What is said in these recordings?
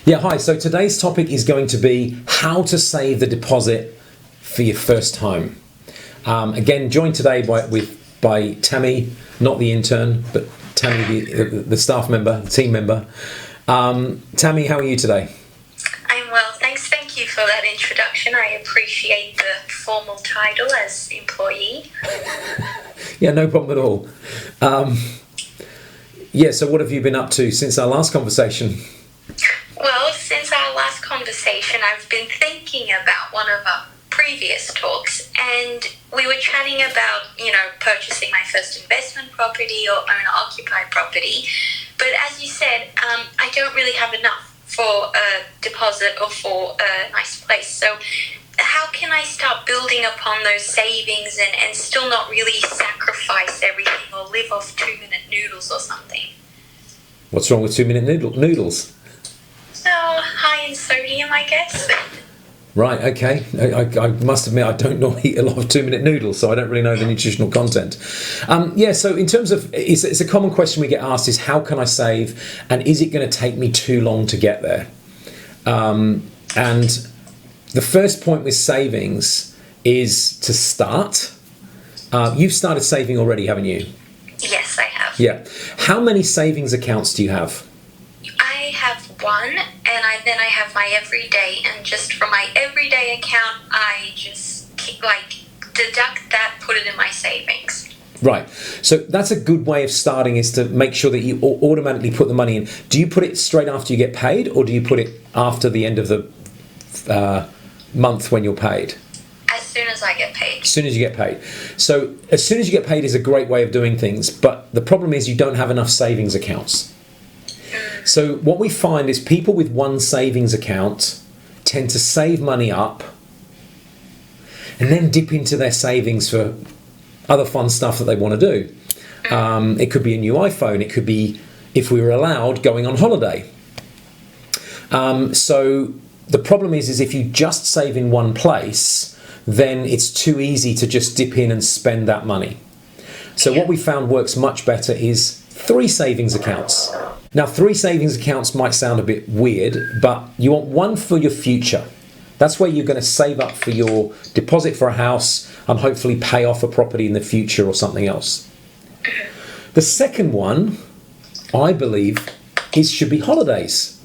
Yeah, hi. So today's topic is going to be how to save the deposit for your first home. Again, joined today by Tammy, not the intern, but Tammy, the staff member, the team member. Tammy, how are you today? I'm well, thanks. Thank you for that introduction. I appreciate the formal title as employee. Yeah, no problem at all. So what have you been up to since our last conversation? Well, since our last conversation, I've been thinking about one of our previous talks, and we were chatting about, purchasing my first investment property or owner-occupied property. But as you said, I don't really have enough for a deposit or for a nice place. So how can I start building upon those savings and still not really sacrifice everything or live off 2-minute noodles or something? What's wrong with 2-minute noodles? So high in sodium, I guess. Right, okay. I must admit I don't normally eat a lot of 2-minute noodles, so I don't really know the nutritional content. So in terms of, it's a common question we get asked is how can I save, and is it going to take me too long to get there? And the first point with savings is to start. You've started saving already, haven't you? Yes, I have. Yeah. How many savings accounts do you have? I have one, and then I have my everyday, and just from my everyday account, I just deduct that, put it in my savings. Right. So that's a good way of starting, is to make sure that you automatically put the money in. Do you put it straight after you get paid, or do you put it after the end of the month when you're paid? As soon as I get paid. As soon as you get paid. So as soon as you get paid is a great way of doing things, but the problem is you don't have enough savings accounts. So what we find is people with one savings account tend to save money up and then dip into their savings for other fun stuff that they want to do. It could be a new iPhone. It could be, if we were allowed, going on holiday. So the problem is if you just save in one place, then it's too easy to just dip in and spend that money. So what we found works much better is 3 savings accounts. Now, 3 savings accounts might sound a bit weird, but you want one for your future. That's where you're going to save up for your deposit for a house and hopefully pay off a property in the future or something else. The second one, I believe, should be holidays.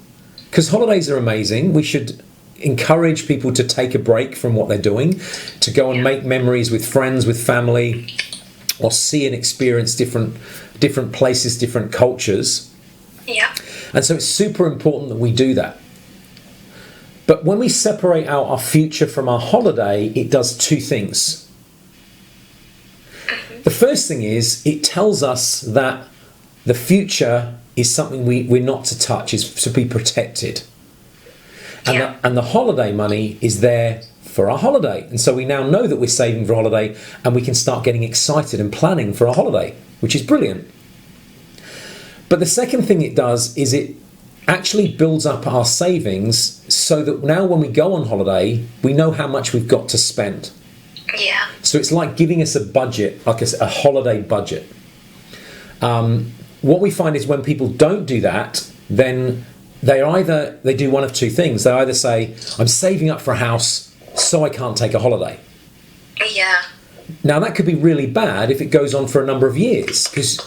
Because holidays are amazing. We should encourage people to take a break from what they're doing, to go and make memories with friends, with family, or see and experience different places, different cultures. Yeah. And so it's super important that we do that. But when we separate out our future from our holiday, it does 2 things. The first thing is it tells us that the future is something we're not to touch, is to be protected. And the holiday money is there for our holiday. And so we now know that we're saving for a holiday, and we can start getting excited and planning for a holiday, which is brilliant. But the second thing it does is it actually builds up our savings so that now when we go on holiday, we know how much we've got to spend. Yeah. So it's like giving us a budget, like a holiday budget. What we find is when people don't do that, then they do one of 2 things. They either say, I'm saving up for a house so I can't take a holiday. Yeah. Now that could be really bad if it goes on for a number of years, because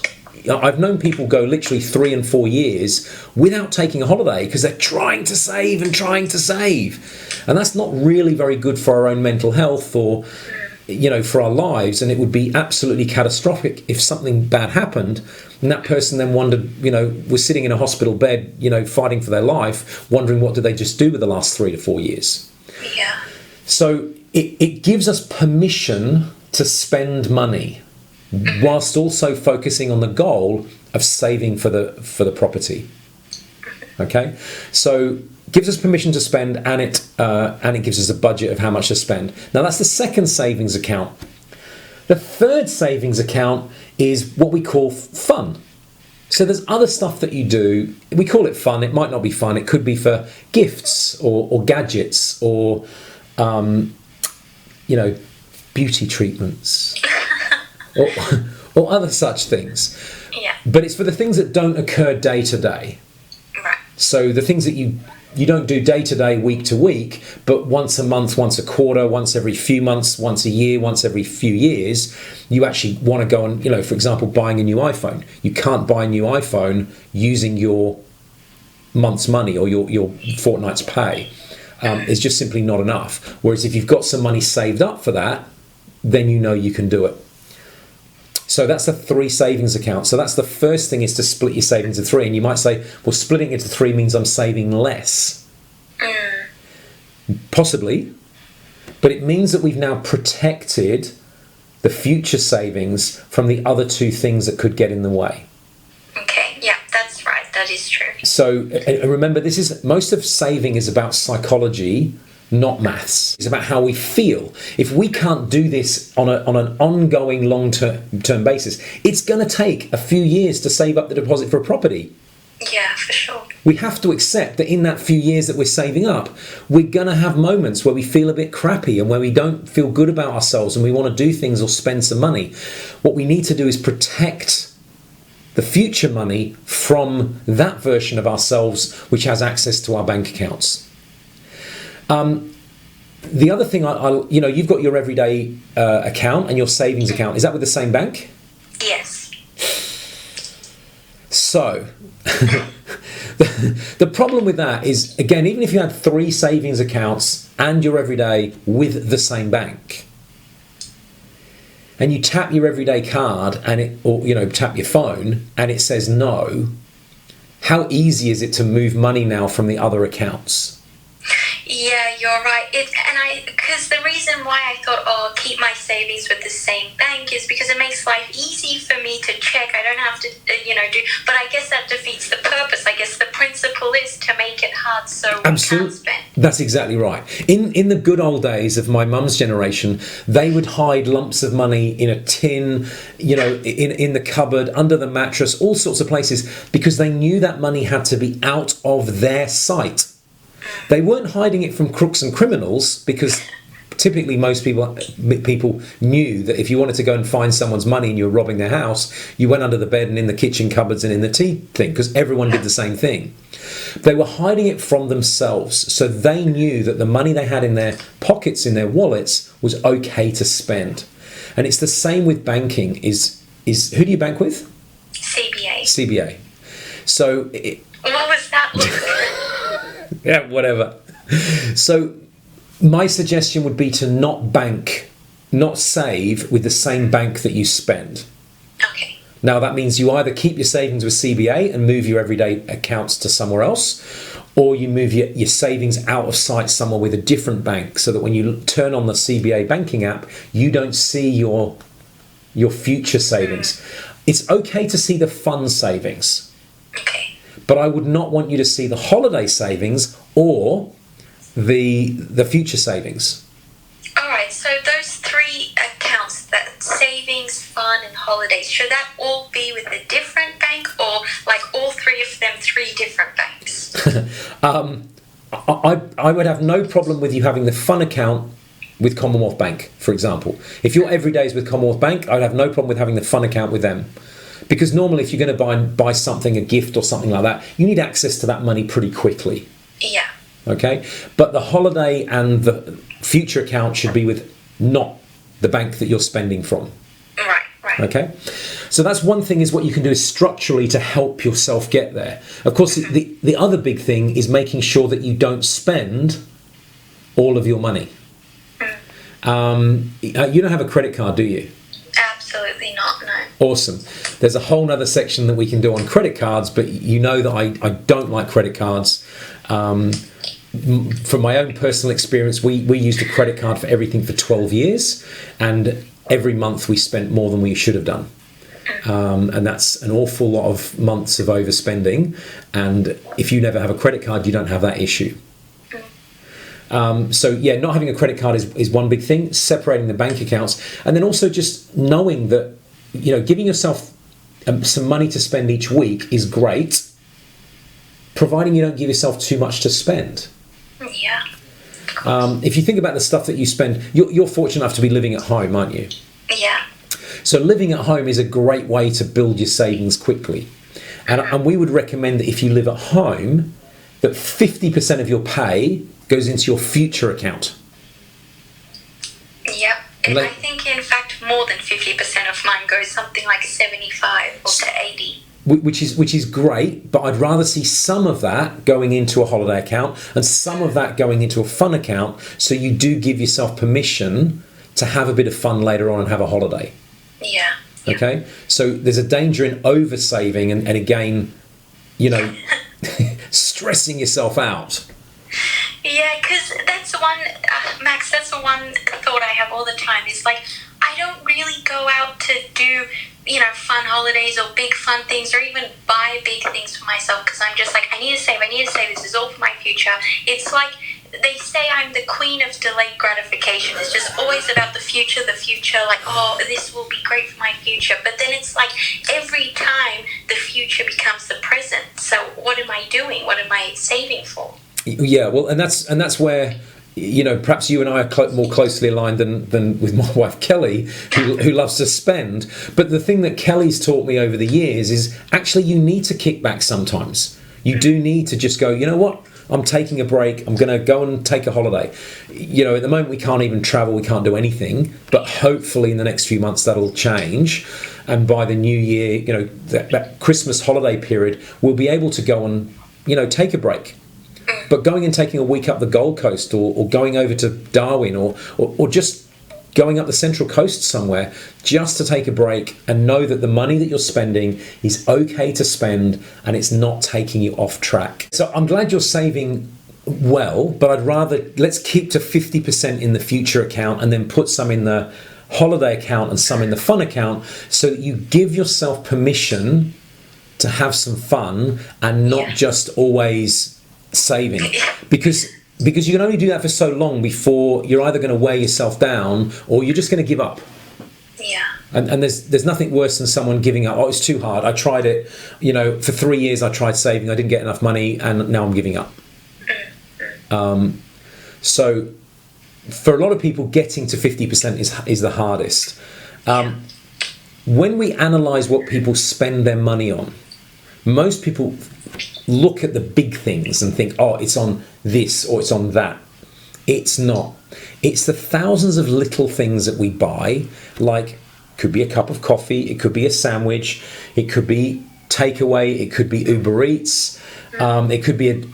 I've known people go literally 3 and 4 years without taking a holiday because they're trying to save. And that's not really very good for our own mental health or, for our lives. And it would be absolutely catastrophic if something bad happened and that person then wondered, was sitting in a hospital bed, fighting for their life, wondering what did they just do with the last 3 to 4 years. Yeah. So it gives us permission to spend money, whilst also focusing on the goal of saving for the property. Okay, so gives us permission to spend, and it gives us a budget of how much to spend. Now that's the second savings account. The third savings account is what we call fun. So there's other stuff that you do. We call it fun. It might not be fun. It could be for gifts or gadgets or beauty treatments. or other such things. Yeah. But it's for the things that don't occur day to day. Right. So the things that you you don't do day to day, week to week, but once a month, once a quarter, once every few months, once a year, once every few years, you actually want to go and, for example, buying a new iPhone. You can't buy a new iPhone using your month's money or your fortnight's pay. It's just simply not enough. Whereas if you've got some money saved up for that, then you can do it. So that's the 3 savings accounts. So that's the first thing, is to split your savings into 3. And you might say, well, splitting it into 3 means I'm saving less. Possibly. But it means that we've now protected the future savings from the other 2 things that could get in the way. Okay, yeah, that's right. That is true. So remember, most of saving is about psychology, not maths. It's about how we feel. If we can't do this on an ongoing long-term basis, it's going to take a few years to save up the deposit for a property. Yeah, for sure. We have to accept that in that few years that we're saving up, we're going to have moments where we feel a bit crappy and where we don't feel good about ourselves and we want to do things or spend some money. What we need to do is protect the future money from that version of ourselves which has access to our bank accounts. The other thing, you've got your everyday account and your savings account. Is that with the same bank? Yes. So, the problem with that is, again, even if you had 3 savings accounts and your everyday with the same bank, and you tap your everyday card or tap your phone and it says no, how easy is it to move money now from the other accounts? Yeah, you're right. Because the reason why I thought, I'll keep my savings with the same bank is because it makes life easy for me to check. I don't have to, but I guess that defeats the purpose. I guess the principle is to make it hard so we can't spend. That's exactly right. In the good old days of my mum's generation, they would hide lumps of money in a tin, in the cupboard, under the mattress, all sorts of places, because they knew that money had to be out of their sight. They weren't hiding it from crooks and criminals, because typically most people knew that if you wanted to go and find someone's money and you were robbing their house, you went under the bed and in the kitchen cupboards and in the tea thing, because everyone did the same thing. They were hiding it from themselves, so they knew that the money they had in their pockets, in their wallets, was okay to spend. And it's the same with banking. Is who do you bank with? CBA. So what was that look like? Yeah, whatever. So my suggestion would be to not save with the same bank that you spend. Okay. Now that means you either keep your savings with CBA and move your everyday accounts to somewhere else, or you move your savings out of sight somewhere with a different bank, so that when you turn on the CBA banking app, you don't see your future savings. It's okay to see the fun savings. Okay. But I would not want you to see the holiday savings or the future savings. All right, so those 3 accounts, that savings, fun, and holidays, should that all be with a different bank, or like all 3 of them 3 different banks? I would have no problem with you having the fun account with Commonwealth Bank, for example. If your everyday is with Commonwealth Bank, I'd have no problem with having the fun account with them. Because normally if you're going to buy something, a gift or something like that, you need access to that money pretty quickly. Yeah. Okay? But the holiday and the future account should be with not the bank that you're spending from. Right. Okay? So that's one thing, is what you can do is structurally to help yourself get there. Of course, the other big thing is making sure that you don't spend all of your money. You don't have a credit card, do you? Absolutely not, no. Awesome. There's a whole nother section that we can do on credit cards, but you know that I don't like credit cards. From my own personal experience, we used a credit card for everything for 12 years, and every month we spent more than we should have done. And that's an awful lot of months of overspending, and if you never have a credit card, you don't have that issue. So yeah, not having a credit card is one big thing. Separating the bank accounts, and then also just knowing that, giving yourself some money to spend each week is great, providing you don't give yourself too much to spend. Yeah. If you think about the stuff that you spend, you're fortunate enough to be living at home, aren't you? Yeah. So living at home is a great way to build your savings quickly, and we would recommend that if you live at home, that 50% of your pay goes into your future account. Yep. And I think, in fact, more than 50% of mine goes something like 75 or to 80. Which is great, but I'd rather see some of that going into a holiday account and some of that going into a fun account, so you do give yourself permission to have a bit of fun later on and have a holiday. Yeah. Okay? So there's a danger in over-saving and again, stressing yourself out. Yeah, because that's one, Max, that's the one thought I have all the time. Is like, I don't really go out to do, fun holidays or big fun things or even buy big things for myself, because I'm just like, I need to save, this is all for my future. It's like, they say I'm the queen of delayed gratification. It's just always about the future, like, oh, this will be great for my future. But then it's like every time the future becomes the present. So what am I doing? What am I saving for? Yeah, well, and that's where, perhaps you and I are more closely aligned than with my wife Kelly, who loves to spend. But the thing that Kelly's taught me over the years is actually you need to kick back sometimes. You do need to just go, you know what? I'm taking a break. I'm going to go and take a holiday. At the moment we can't even travel. We can't do anything. But hopefully in the next few months that'll change. And by the new year, that Christmas holiday period, we'll be able to go and, take a break. But going and taking a week up the Gold Coast or going over to Darwin or just going up the Central Coast somewhere just to take a break and know that the money that you're spending is okay to spend and it's not taking you off track. So I'm glad you're saving well, but I'd rather let's keep to 50% in the future account and then put some in the holiday account and some in the fun account, so that you give yourself permission to have some fun and not just always saving, because you can only do that for so long before you're either going to wear yourself down or you're just going to give up. Yeah. And there's nothing worse than someone giving up. Oh, it's too hard. I tried it. For 3 years I tried saving. I didn't get enough money, and now I'm giving up. So for a lot of people, getting to 50% is the hardest. When we analyse what people spend their money on, most people look at the big things and think, oh, it's on this or it's on that. It's not. It's the thousands of little things that we buy, like could be a cup of coffee, it could be a sandwich, it could be takeaway, it could be Uber Eats, it could be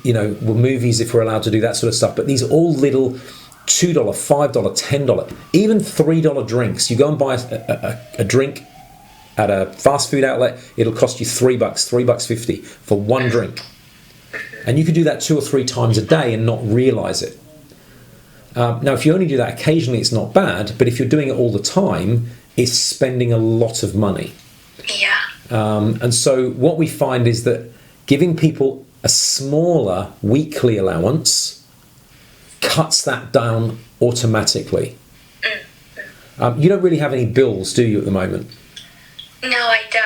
movies if we're allowed to do that sort of stuff. But these are all little $2, $5, $10, even $3 drinks. You go and buy a drink at a fast food outlet, it'll cost you $3, $3.50 for one drink. And you could do that 2 or 3 times a day and not realise it. Now, if you only do that occasionally, it's not bad, but if you're doing it all the time, it's spending a lot of money. Yeah. And so what we find is that giving people a smaller weekly allowance cuts that down automatically. You don't really have any bills, do you, at the moment? No, I don't.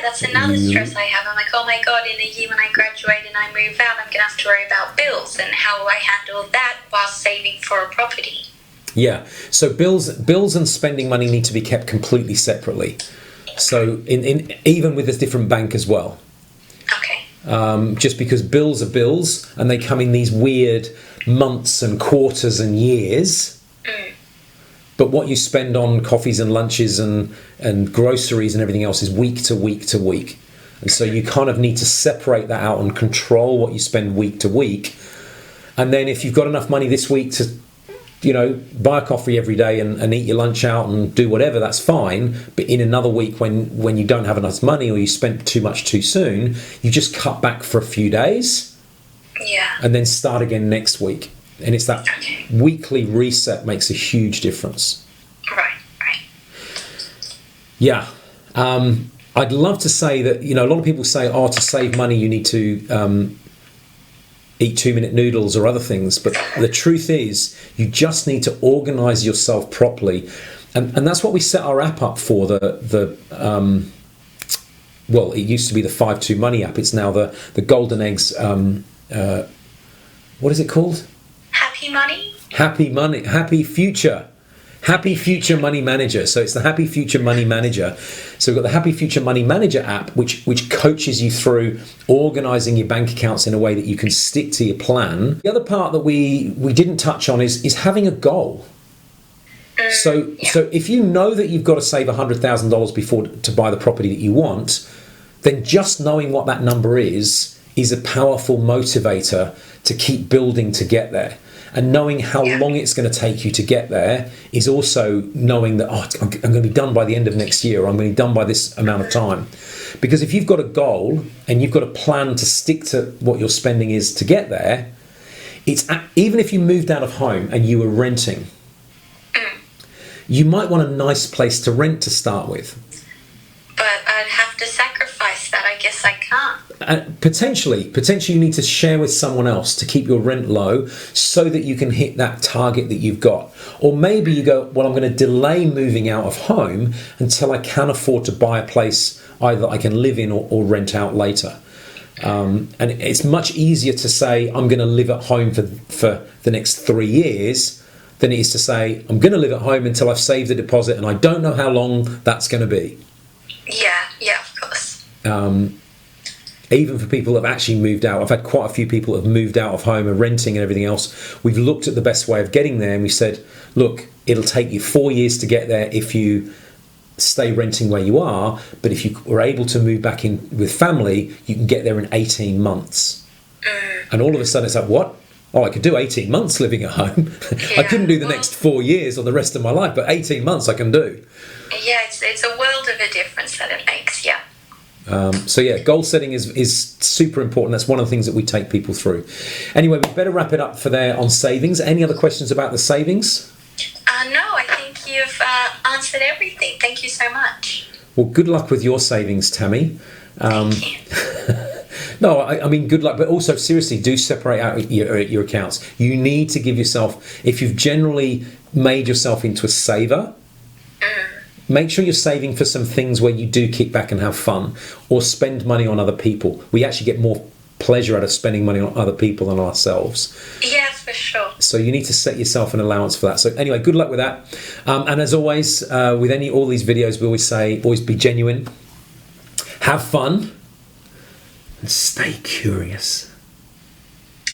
That's another stress I have. I'm like, oh my God, in a year when I graduate and I move out, I'm going to have to worry about bills, and how will I handle that while saving for a property? Yeah, so bills and spending money need to be kept completely separately. So in even with a different bank as well. Okay. Just because bills are bills and they come in these weird months and quarters and years. But what you spend on coffees and lunches and groceries and everything else is week to week to week. And so you kind of need to separate that out and control what you spend week to week. And then if you've got enough money this week to, buy a coffee every day and eat your lunch out and do whatever, that's fine. But in another week when you don't have enough money or you spent too much too soon, you just cut back for a few days. Yeah. And then start again next week. And it's that weekly reset makes a huge difference. Right. Yeah. I'd love to say that, a lot of people say, to save money, you need to eat 2-minute noodles or other things. But the truth is, you just need to organise yourself properly. And that's what we set our app up for. It used to be the 5-2 Money app. It's now the Golden Eggs, what is it called? Happy Money? Happy Money, Happy Future. Happy Future Money Manager. So it's the Happy Future Money Manager. So we've got the Happy Future Money Manager app, which coaches you through organising your bank accounts in a way that you can stick to your plan. The other part that we didn't touch on is having a goal. So if you know that you've got to save $100,000 before to buy the property that you want, then just knowing what that number is a powerful motivator to keep building to get there. And knowing how long it's going to take you to get there is also knowing that, I'm going to be done by the end of next year, or I'm going to be done by this amount of time. Because if you've got a goal and you've got a plan to stick to what your spending is to get there, even if you moved out of home and you were renting, you might want a nice place to rent to start with. But I'd have to sacrifice that. I guess I can't. Potentially you need to share with someone else to keep your rent low so that you can hit that target that you've got. Or maybe you go, well, I'm going to delay moving out of home until I can afford to buy a place either I can live in or rent out later. And it's much easier to say, I'm going to live at home for the next 3 years than it is to say, I'm going to live at home until I've saved the deposit and I don't know how long that's going to be. Yeah, of course. Even for people that have actually moved out, I've had quite a few people that have moved out of home and renting and everything else. We've looked at the best way of getting there and we said, look, it'll take you 4 years to get there if you stay renting where you are, but if you were able to move back in with family, you can get there in 18 months. And all of a sudden it's like, what? Oh, I could do 18 months living at home. I couldn't do the next 4 years or the rest of my life, but 18 months I can do. Yeah, it's a world of a difference that it makes, yeah. Goal setting is super important. That's one of the things that we take people through. Anyway, we better wrap it up for there on savings. Any other questions about the savings? No, I think you've answered everything. Thank you so much. Well, good luck with your savings, Tammy. Thank you. No, I mean, good luck, but also seriously, do separate out your accounts. You need to give yourself, if you've generally made yourself into a saver, make sure you're saving for some things where you do kick back and have fun, or spend money on other people. We actually get more pleasure out of spending money on other people than ourselves. Yeah, for sure. So you need to set yourself an allowance for that. So anyway, good luck with that. And as always, with all these videos, we always say, always be genuine, have fun, and stay curious.